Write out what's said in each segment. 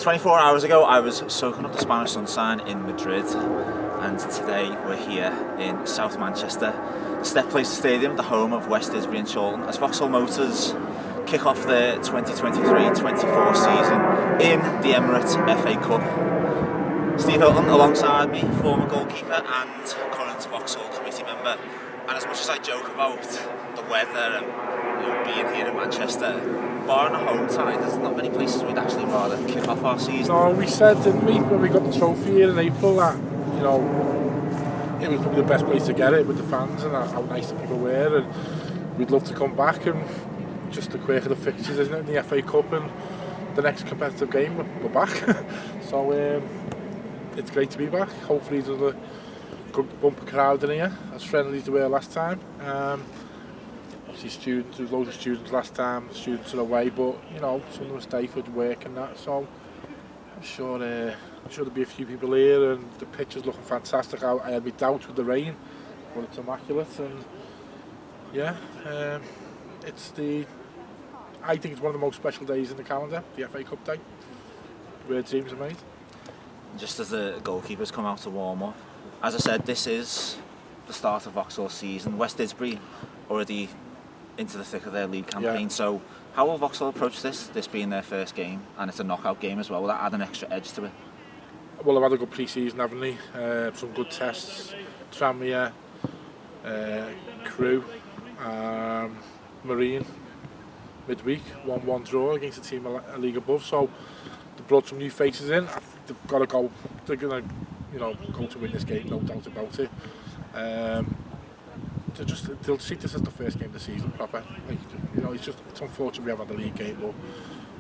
24 hours ago I was soaking up the Spanish sunshine in Madrid, and today we're here in South Manchester, the Step Place Stadium, the home of West Didsbury and Chorlton, as Vauxhall Motors kick off their 2023-24 season in the Emirates FA Cup. Steve Hilton alongside me, former goalkeeper and current Vauxhall committee member, and as much as I joke about the weather and being here in Manchester, barring a home side, there's not many places we'd actually rather kick off our season. No, we said, didn't we, when we got the trophy here in April, that it was probably the best place to get it with the fans and how nice the people were, and we'd love to come back. And just the quirk of the fixtures, isn't it, in the FA Cup, and the next competitive game we're back. So it's great to be back. Hopefully there's a good bumper crowd in here, as friendly as they were last time. Obviously students, there was loads of students last time, the students are away, but some of them stay for work and that, so I'm sure there'll be a few people here, and the pitch is looking fantastic. I had my doubts with the rain, but it's immaculate, and I think it's one of the most special days in the calendar, the FA Cup day, where dreams are made. Just as the goalkeepers come out to warm up, as I said, this is the start of Vauxhall season. West Didsbury already into the thick of their league campaign, yeah. So how will Vauxhall approach this being their first game, and it's a knockout game as well? Will that add an extra edge to it? Well, they've had a good pre-season, haven't they? Some good tests, Tranmere, Crew, Marine, midweek, 1-1 draw against a team a league above, so they've brought some new faces in. They've got to go, they're going to go to win this game, no doubt about it. They'll see this as the first game of the season proper. It's unfortunate we haven't had the league game, but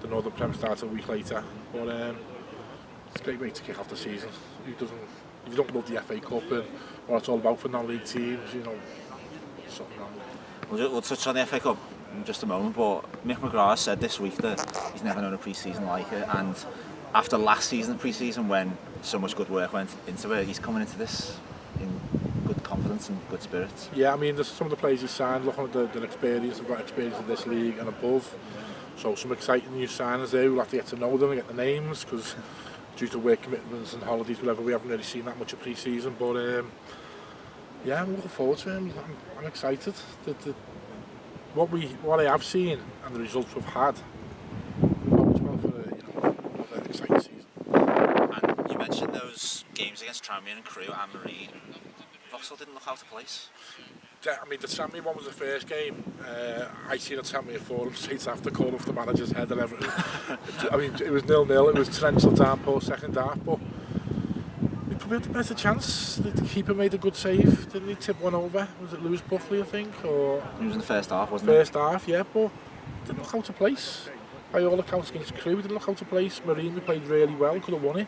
the Northern Prem starts a week later. But it's a great way to kick off the season. If you don't love the FA Cup and what it's all about for non-league teams, something wrong. We'll touch on the FA Cup in just a moment, but Mick McGraa said this week that he's never known a pre-season like it, and after last season's pre-season, when so much good work went into it, he's coming into this in good confidence and good spirits. Yeah, I mean, there's some of the players he signed, looking at their experience, they've got experience in this league and above, so some exciting new signers there. We'll have to get to know them and get the names, because due to work commitments and holidays, whatever, we haven't really seen that much of pre-season, but I'm looking forward to him. I'm excited. What I have seen and the results we've had, bodes well for an exciting season. And you mentioned those games against Tranmere and Crew and Marine. Vauxhall didn't look out of place. I mean, the Tranmere one was the first game. I seen a Tranmere forum straight after, called off the manager's head and everything. I mean, it was 0-0. It was torrential downpour second half, but we probably had the better chance. The keeper made a good save, didn't he? Tip one over. Was it Lewis Buckley, I think? Or he was in the first half, wasn't it? First half, yeah, but didn't look out of place. By all accounts against Crew, didn't look out of place. Marine, we played really well, could have won it.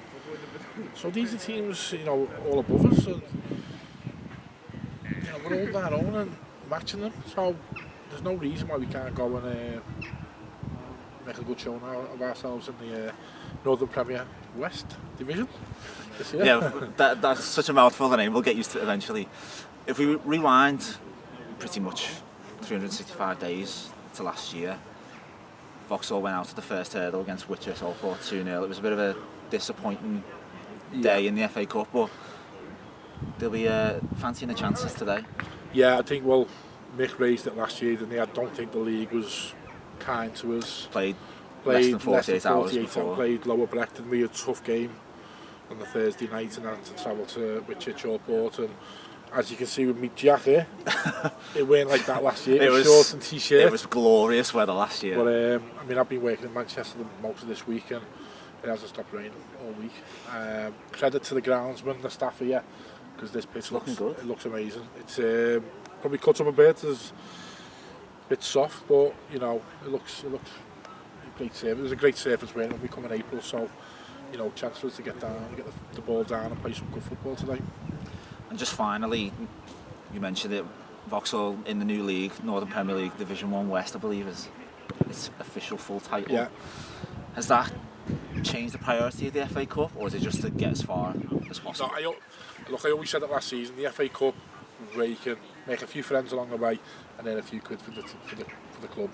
So these are teams, all above us. And, we're holding our own and matching them, so there's no reason why we can't go and make a good show of ourselves in the Northern Premier West Division this year. Yeah, that's such a mouthful, the name. We'll get used to it eventually. If we rewind pretty much 365 days to last year, Vauxhall went out at the first hurdle against Witton 2-0. It was a bit of a disappointing day in the FA Cup, but they'll be fancying the chances today. Yeah, I think, Mick raised it last year, didn't he? I don't think the league was kind to us. Played less than 48 hours before. Played lower Bratin. We had a tough game on the Thursday night and had to travel to Witton, and as you can see with me jacket, it weren't like that last year. It was shorts and t-shirt. It was glorious weather last year. But I've been working in Manchester most of this week, and it hasn't stopped raining all week. Credit to the groundsman, the staff here, because this pitch looks good. It looks amazing. It's probably cut up a bit, it's a bit soft, but it looks a great surface. It was a great surface when we come in April, so chance for us to get down, get the ball down and play some good football today. And just finally, you mentioned it, Vauxhall in the new league, Northern Premier League Division 1 West, I believe is its official full title. Yeah. Has that changed the priority of the FA Cup, or is it just to get as far as possible? No, I always said it last season, the FA Cup, where you can make a few friends along the way and then a few quid for the club.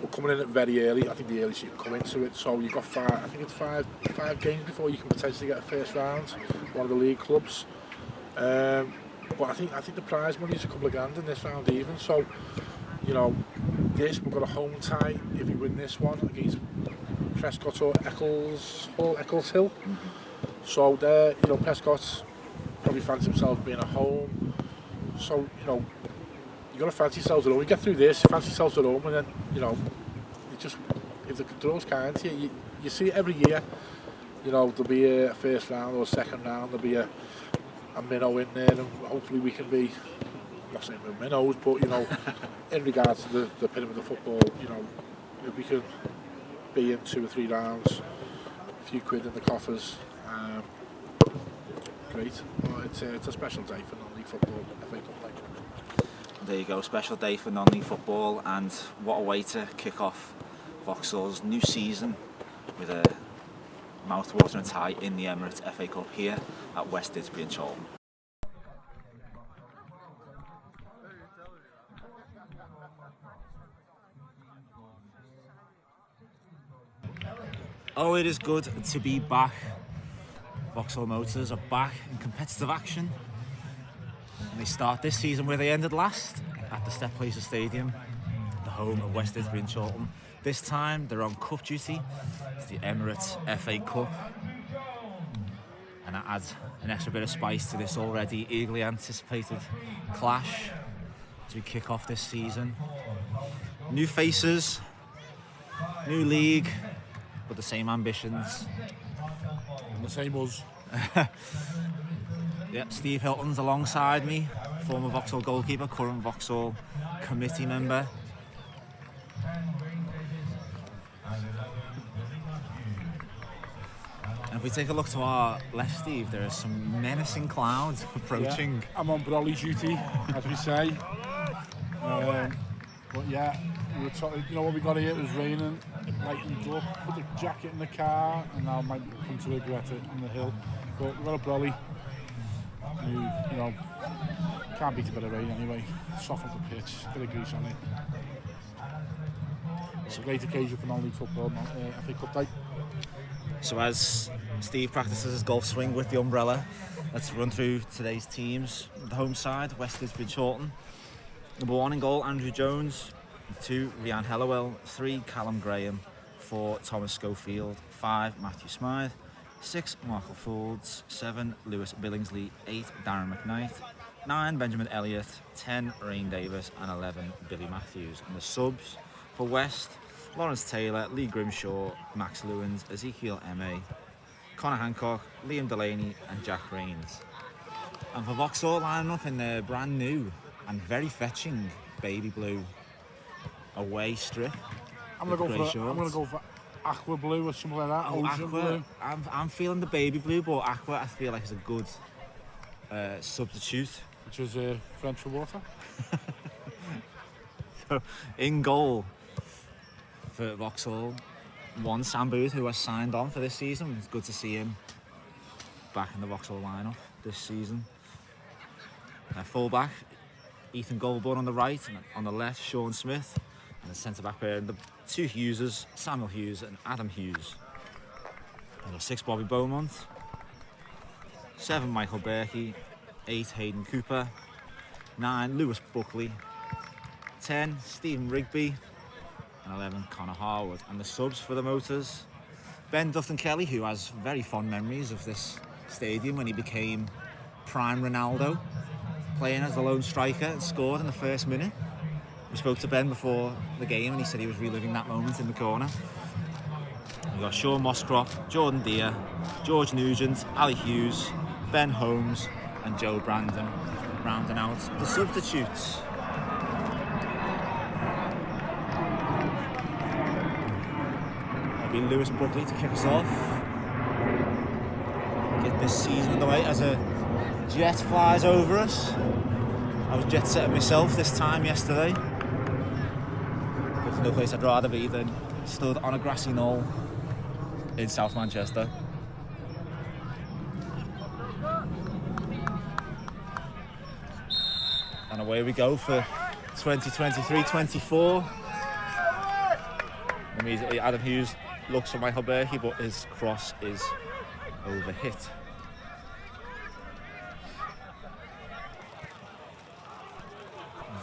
we're coming in it very early. I think the earliest you can come into it. So you've got five games before you can potentially get a first round, one of the league clubs. But I think the prize money is a couple of grand in this round even. So, you know, we've got a home tie if we win this one against Prescott or Eccleshill. So there, you know, Prescott's probably fancy himself being at home. So, you know, you got to fancy yourselves at home. You get through this, you fancy yourselves at home, and then, you know, you just, if the draw's kind to you, you see it every year. You know, there'll be a first round or a second round, there'll be a minnow in there, and hopefully we can be, I'm not saying we're minnows, but, you know, in regards to the pyramid of football, you know, if we can be in 2 or 3 rounds, a few quid in the coffers, great. Well, it's a special day for non-league football, FA Cup day. There you go, special day for non-league football, and what a way to kick off Vauxhall's new season with a mouth-watering tie in the Emirates FA Cup here at West Didsbury and Chorlton. Oh, it is good to be back. Vauxhall Motors are back in competitive action. And they start this season where they ended last, at the Step Places Stadium, the home of West Didsbury and Chorlton. This time they're on cup duty. It's the Emirates FA Cup. And that adds an extra bit of spice to this already eagerly anticipated clash as we kick off this season. New faces, new league, but the same ambitions. And the same us. Yep, Steve Hilton's alongside me, former Vauxhall goalkeeper, current Vauxhall committee member. And if we take a look to our left, Steve, there are some menacing clouds approaching. Yeah, I'm on brolly duty, as we say. But yeah, we were you know what we got here? It was raining, it lightened up, put the jacket in the car, and now I might come to regret it on the hill. But we've got a brolly, who, you know, can't beat a bit of rain anyway. Soften up the pitch, bit of grease on it. It's a great occasion for non-league football, FA Cup day. So as Steve practices his golf swing with the umbrella, let's run through today's teams. The home side, West Didsbury and Chorlton. Number 1 in goal, Andrew Jones. 2, Ryan Hellawell. 3, Callum Graham. 4, Thomas Schofield. 5, Matthew Smythe. 6, Michael Folds. 7, Lewis Billingsley. 8, Darren McKnight. 9, Benjamin Elliott. 10, Rain Davis. And 11, Billy Matthews. And the subs for West, Lawrence Taylor, Lee Grimshaw, Max Lewins, Ezekiel M.A., Connor Hancock, Liam Delaney and Jack Rains. And for Vauxhall, lining up in their brand new and very fetching baby blue away strip. I'm gonna go for aqua blue or something like that. Oh, Ocean aqua. blue. I'm feeling the baby blue, but aqua I feel like is a good substitute. Which is French for water. So in goal for Vauxhall, 1, Sam Booth, who has signed on for this season. It's good to see him back in the Vauxhall lineup this season. Full back, Ethan Goldborn on the right, and on the left, Sean Smith. And the centre back pair, the 2 Hugheses, Samuel Hughes and Adam Hughes. And 6, Bobby Beaumont. 7, Michael Berkey. 8, Hayden Cooper. 9, Lewis Buckley. 10, Stephen Rigby. And 11, Connor Harwood. And the subs for the Motors, Ben Dufton Kelly, who has very fond memories of this stadium when he became prime Ronaldo, playing as the lone striker and scored in the first minute. We spoke to Ben before the game and he said he was reliving that moment in the corner. We've got Sean Mosscroft, Jordan Deere, George Nugent, Ali Hughes, Ben Holmes and Joe Brandon, rounding out the substitutes. It'll be Lewis Buckley to kick us off. Get this season underway as a jet flies over us. I was jet setting myself this time yesterday. There's no place I'd rather be than stood on a grassy knoll in South Manchester. And away we go for 2023-24. immediately. Adam Hughes looks for Michael Berkey, but his cross is overhit.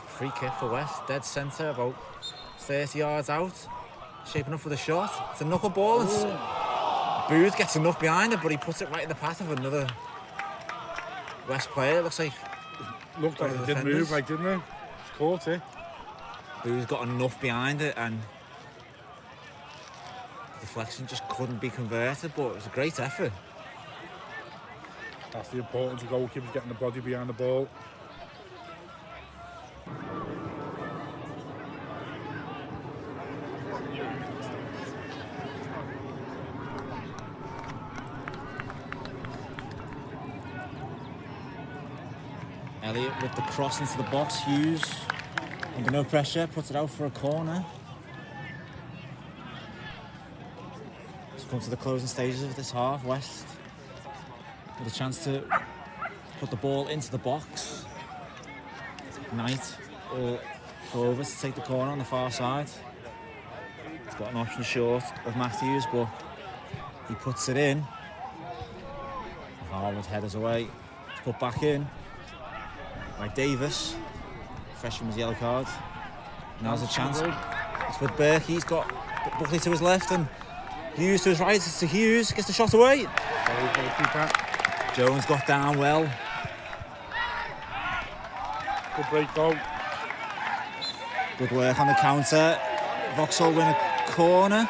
Free kick for West, dead centre, about 30 yards out. Shaping up for the shot. It's a knuckle ball. Booth gets enough behind it, but he puts it right in the path of another West player. It looks like it didn't move, like, didn't it? It's caught it. Booth got enough behind it, and deflection just couldn't be converted, but it was a great effort. That's the importance of goalkeepers getting the body behind the ball. Elliott with the cross into the box. Hughes, under no pressure, puts it out for a corner. It's come to the closing stages of this half. West with a chance to put the ball into the box. Knight or go over to take the corner on the far side. He's got an option short of Matthews, but he puts it in. Harwood headers away. It's put back in by Davis. Freshman's yellow card. Now's a chance. It's with Berkey. He's got Buckley to his left and Hughes to his right. It's to Hughes. Gets the shot away. Jones got down well. Good break goal. Good work on the counter. Vauxhall win a corner.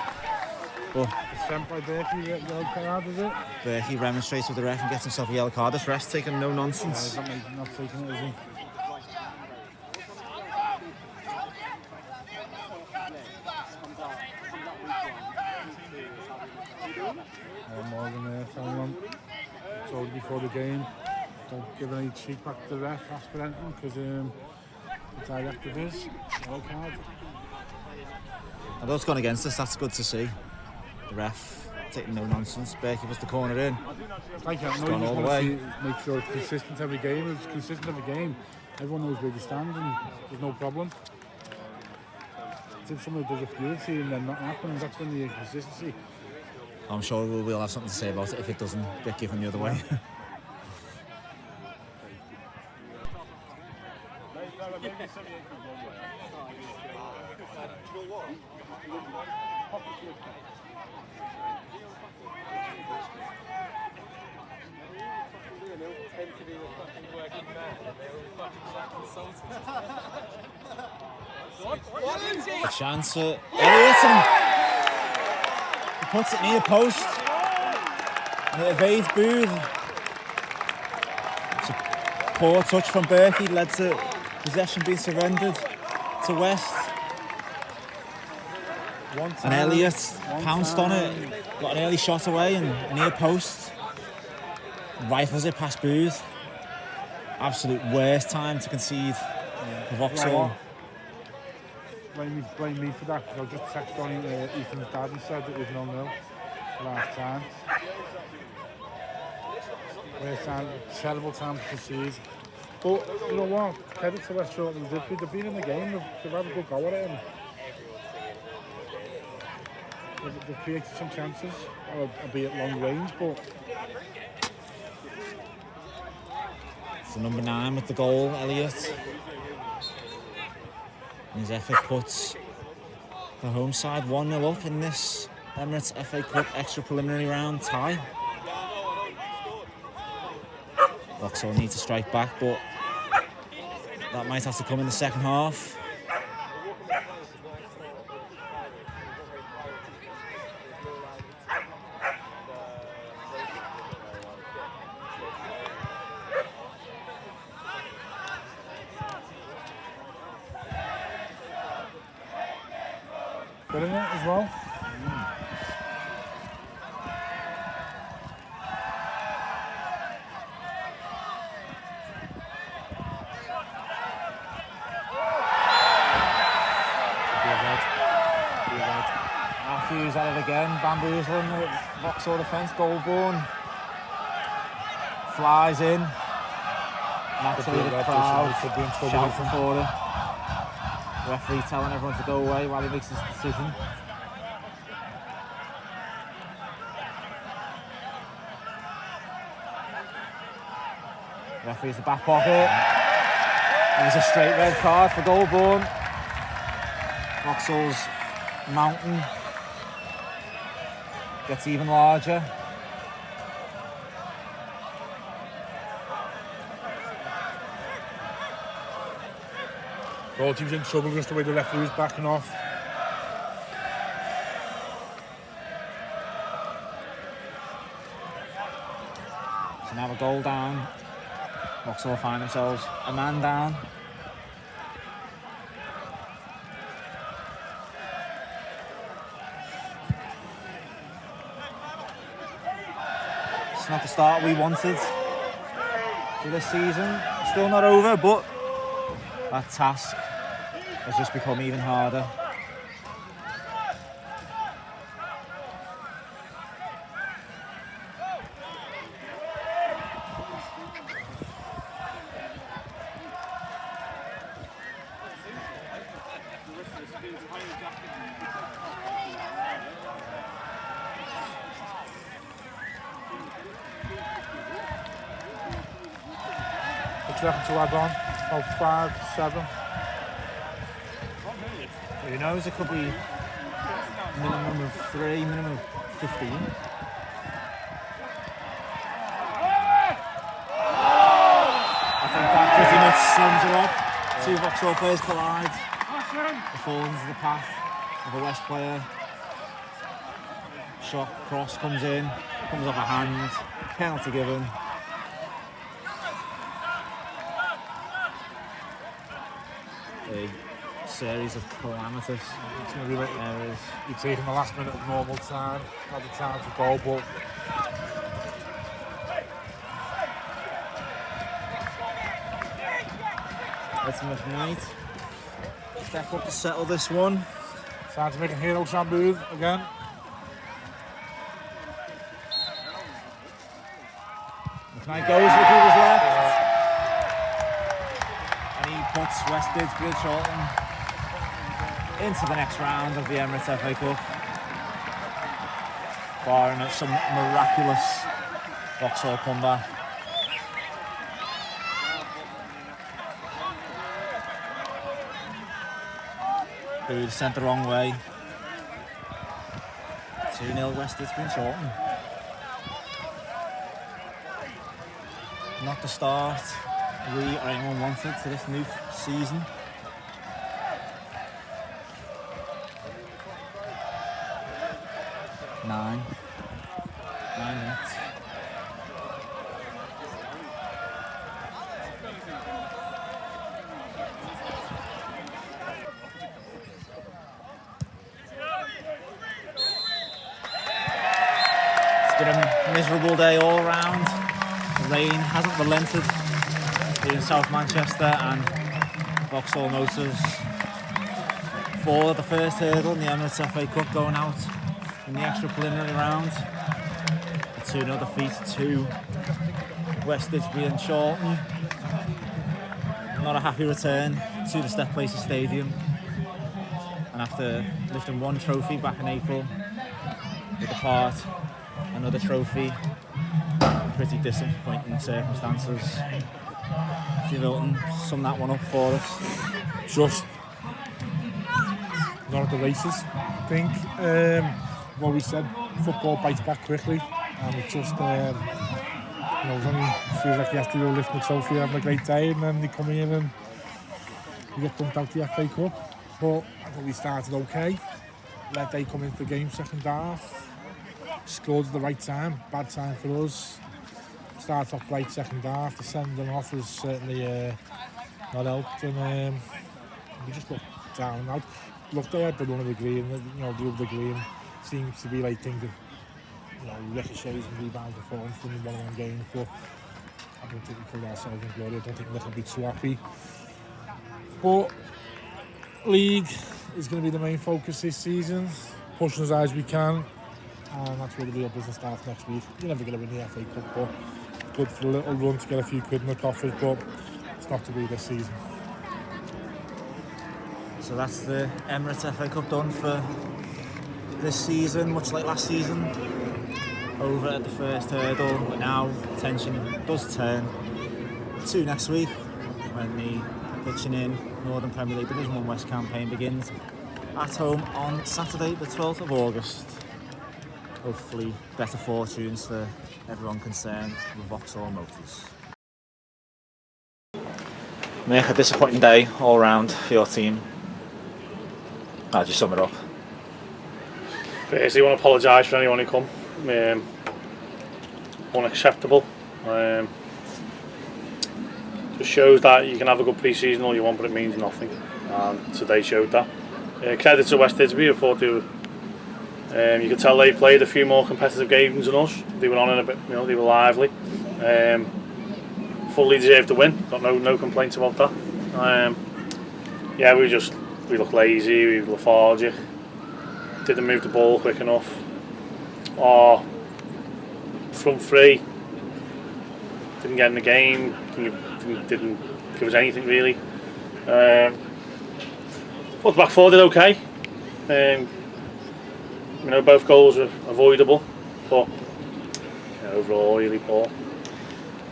But sent by Berkey, yellow card, is it? Berkey remonstrates with the ref and gets himself a yellow card. This ref's taking no nonsense. He's not taking it, is he? Morgan there telling them, told you before the game, don't give any cheek back to the ref after anything, because the directive is yellow card. Although it's gone against us, that's good to see. The ref taking no nonsense. Berkey puts the corner in. It's like that. It's gone all the way. Make sure it's consistent every game. If it's consistent every game, everyone knows where they stand and there's no problem. If someone does a field team and then not happening, that's when the inconsistency. I'm sure we'll have something to say about it if it doesn't get given the other way. A chance for Elliott. He puts it near post. And it evades Booth. It's a poor touch from Berkey, led to possession being surrendered to West. And Elliott pounced on it, got an early shot away and near post. Rifles it past Booth. Absolute worst time to concede for Vauxhall. Blame me for that, because I just texted on Ethan's dad and said it was 0-0 last time. Worst time, terrible time to concede. But you know what? Credit to West Chorlton. They've been in the game, they've had a good go at it. And they've created some chances, albeit long range, but. So number 9 with the goal, Elliott. And his effort puts the home side 1-0 up in this Emirates FA Cup extra preliminary round tie. Vauxhall need to strike back, but that might have to come in the second half. Good in it as well. Matthews at it again, bamboozling the Vauxhall defence, Goldborn. Flies in. Naturally the crowd shouting for it. Referee telling everyone to go away while he makes his decision. Referee's the back pocket. There's a straight red card for Goulburn. Vauxhall's mountain gets even larger. Both teams in trouble just the way the referee was backing off. So now a goal down. Vauxhall find themselves a man down. It's not the start we wanted for this season. Still not over, but that task has just become even harder. What's left to add on? About 5, 7. Who knows, it could be minimum of 3, minimum of 15. I think that pretty much sums it up. Two Vauxhall players collide. It falls into the path of a West player. Shot, cross comes in, comes off a hand, penalty given. A series of calamitous It's going to be like errors. you're taking the last minute of normal time, not the time to go, but Let's McKnight step up to settle this one. time to make a hero shot move again. McKnight goes with who was left. And he puts West Didsbury and Chorlton into the next round of the Emirates FA Cup. Barring some miraculous Vauxhall comeback. Who sent the wrong way. 2-0 West Didsbury and Chorlton. Not the start we or anyone wanted to this new season. Nine minutes. It's been a miserable day all round. The rain hasn't relented here in South Manchester, and Vauxhall Motors for the first hurdle in the Emirates FA Cup, going out in the extra preliminary round. A 2-0 defeat to West Didsbury and Chorlton. Not a happy return to the Step Places Stadium. And after lifting one trophy back in April, we depart another trophy. Pretty disappointing circumstances. Steve Hilton sum that one up for us. Just not at the races, I think. What we said, football bites back quickly, and it just, it only feels like you have to go lifting the trophy, having a great day, and then they come in and you get bumped out the FA Cup. But I thought we started okay. Let they come into the game second half, scored at the right time, bad time for us. Start off right second half, the sending off was certainly not helped, and we just looked down and out. Looked, they had the run of the green, the of the green seems to be like things of, ricochets and rebounds and falling from one of them games, but I don't think we could ourselves in glory. I don't think Mick will be too happy. But league is going to be the main focus this season, pushing as hard as we can, and that's where the real business starts next week. You're never going to win the FA Cup, but good for a little run to get a few quid in the coffers, but it's not to be this season. So that's the Emirates FA Cup done for this season, much like last season. Over at the first hurdle, but now tension does turn 2 next week when the pitching in Northern Premier League Division 1 West campaign begins at home on Saturday the 12th of August. Hopefully better fortunes for everyone concerned with Vauxhall Motors. Mick, a disappointing day all round for your team. How'd you sum it up? Firstly, I want to apologise for anyone who come. Unacceptable. Just shows that you can have a good pre-season all you want, but it means nothing. And today showed that. Credit to West Didsbury. I thought they were, you could tell they played a few more competitive games than us. They were on in a bit, they were lively. Fully deserved to win. Got no complaints about that. Yeah, we looked lazy, we were lethargic. Didn't move the ball quick enough. Our front three didn't get in the game. Didn't give us anything really. Thought the back four did okay. Both goals were avoidable, but overall really poor. Do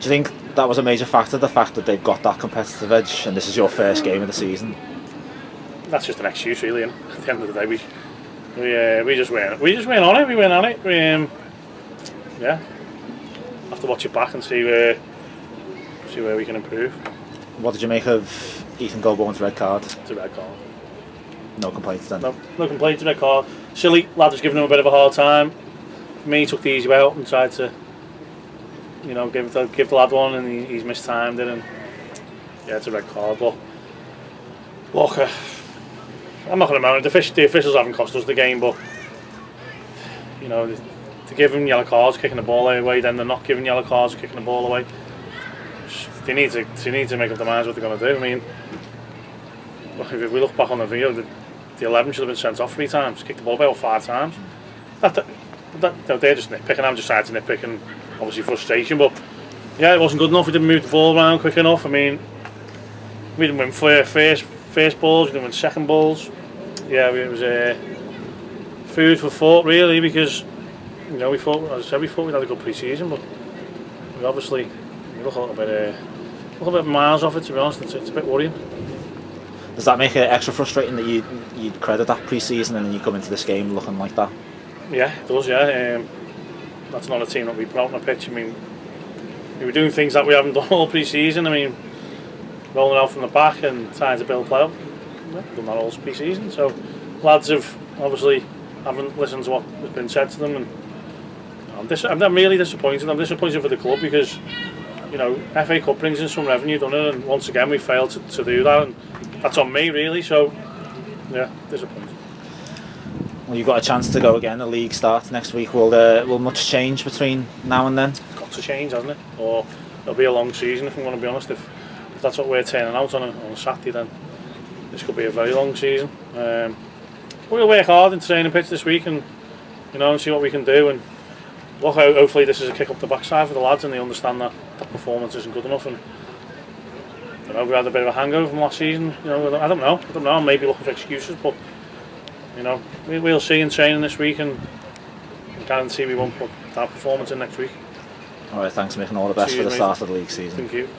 you think that was a major factor, the fact that they've got that competitive edge and this is your first game of the season? That's just an excuse really, and at the end of the day we just went on it. We went on it. Yeah, have to watch it back and see where we can improve. What did you make of Ethan Goldborn's red card? It's a red card. No complaints then? No complaints, red card. Silly, lad was giving him a bit of a hard time. For me, he took the easy way out and tried to, give the lad one, and he's mistimed it, and yeah, it's a red card. But look, I'm not going to moan. The officials haven't cost us the game, but to give them yellow cards, kicking the ball away, then they're not giving yellow cards, kicking the ball away. They need to make up their minds what they're going to do. I mean, if we look back on the video, the 11 should have been sent off 3 times, kicked the ball about 5 times. They're just nitpicking. I'm just trying to nitpick and obviously frustration. But yeah, it wasn't good enough. We didn't move the ball around quick enough. I mean, we didn't win first balls. We didn't win second balls. Yeah, it was food for thought really, because we thought we'd had a good pre-season, but we obviously look a little bit miles off it, to be honest. It's a bit worrying. Does that make it extra frustrating that you'd credit that pre-season and then you come into this game looking like that? Yeah, it does, yeah. That's not a team that we put out on the pitch. I mean, we were doing things that we haven't done all pre-season. I mean, rolling out from the back and trying to build play up. We've done that all pre-season. So lads have obviously haven't listened to what has been said to them, and I'm really disappointed. I'm disappointed for the club because FA Cup brings in some revenue, doesn't it? And once again we failed to do that, and that's on me really. So yeah, disappointed. Well, you've got a chance to go again. The league starts next week. Will much change between now and then? It's got to change, hasn't it? Or it'll be a long season if I'm going to be honest. If that's what we're turning out on a Saturday, then this could be a very long season. We'll work hard in training pitch this week and see what we can do. And look, hopefully this is a kick up the backside for the lads and they understand that performance isn't good enough. And we had a bit of a hangover from last season. I don't know. I'm maybe looking for excuses, but we'll see in training this week, and I guarantee we won't put that performance in next week. All right, thanks, Mick, and all the best for the start of the league season. Thank you.